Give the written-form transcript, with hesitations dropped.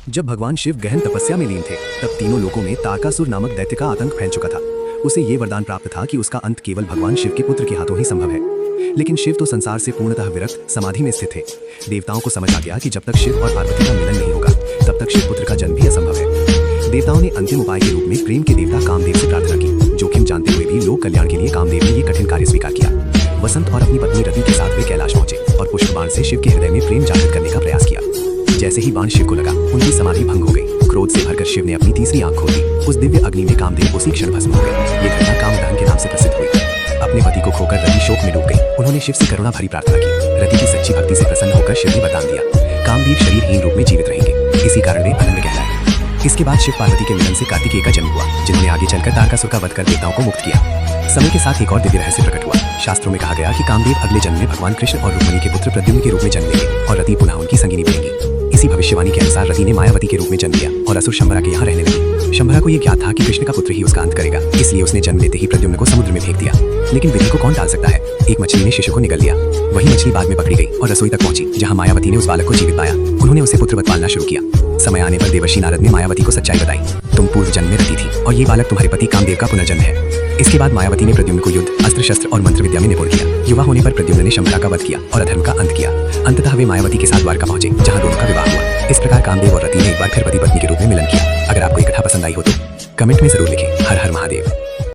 जब भगवान शिव गहन तपस्या में लीन थे तब तीनों लोकों में तारकासुर नामक दैत्य का आतंक फैल चुका था। उसे ये वरदान प्राप्त था कि उसका अंत केवल भगवान शिव के पुत्र के हाथों ही संभव है। लेकिन शिव तो संसार से पूर्णतः विरक्त समाधि में स्थित थे। देवताओं को समझ आ गया कि जब तक शिव और पार्वती का मिलन नहीं होगा तब तक शिव पुत्र का जन्म भी असंभव है। देवताओं ने अंतिम उपाय के रूप में प्रेम के देवता कामदेव से प्रार्थना की। जोखिम जानते हुए भी लोक कल्याण के लिए कामदेव ने ये कठिन कार्य स्वीकार किया। वसंत और अपनी पत्नी रति के साथ वे कैलाश पहुंचे और पुष्प बाण से शिव के हृदय में प्रेम जागृत करने का प्रयास किया। जैसे ही बाण शिव को लगा उनकी समाधि भंग हो गई। क्रोध से भरकर शिव ने अपनी तीसरी आंख खोली। उस दिव्य अग्नि में कामदेव उसी क्षण भस्म हो गए। ये घटना कामदहन के नाम से प्रसिद्ध हुई। अपने पति को खोकर रति शोक में डूब गई। उन्होंने शिव से करुणा भरी प्रार्थना की। रति की सच्ची भक्ति से प्रसन्न होकर शिव ने वरदान दिया, कामदेव शरीरहीन रूप में जीवित रहेंगे। इसी कारण वे अनंत कहलाए। इसके बाद शिव पार्वती के मिलन से कार्तिकेय का जन्म हुआ, जिन्होंने आगे चलकर तारकासुर का वध कर देवताओं को मुक्त किया। समय के साथ एक और दिव्य रहस्य प्रकट हुआ। शास्त्रों में कहा गया कि कामदेव अगले जन्म में भगवान कृष्ण और रुक्मिणी के पुत्र प्रद्युम्न के रूप में जन्म लेंगे और रति पुनः उनकी संगिनी बनेगी। इसी भविष्यवाणी के अनुसार रति ने मायावती के रूप में जन्म लिया और असुर शंबरा के यहाँ रहने लगी। शंबरा को यह ज्ञात था कि कृष्ण का पुत्र ही उसका अंत करेगा, इसलिए उसने जन्म लेते ही प्रद्युम्न को समुद्र में फेंक दिया। लेकिन विधि को कौन टाल सकता है। एक मछली ने शिशु को निगल लिया। वही मछली बाद में पकड़ी गई और रसोई तक पहुंची, जहां मायावती ने उस बालक को जीवित पाया। उन्होंने उसे पुत्रवत पालना शुरू किया। समय आने पर देवर्षि नारद ने मायावती को सच्चाई बताई, तुम पूर्व जन्म में रति थी और ये बालक तुम्हारे पति कामदेव का पुनर्जन्म है। इसके बाद मायावती ने प्रद्युम्न को युद्ध, अस्त्र शस्त्र और मंत्र विद्या में निपुण किया। युवा होने पर प्रद्युम्न ने शंबरा का वध किया और अधर्म का अंत किया। अंततः वे मायावती के साथ द्वारका पहुंचे, जहां दोनों का विवाह हुआ। इस प्रकार कामदेव और रति ने एक बार फिर पति पत्नी के रूप में मिलन किया। अगर आपको ये कथा पसंद आई हो तो कमेंट में जरूर लिखें। हर हर महादेव।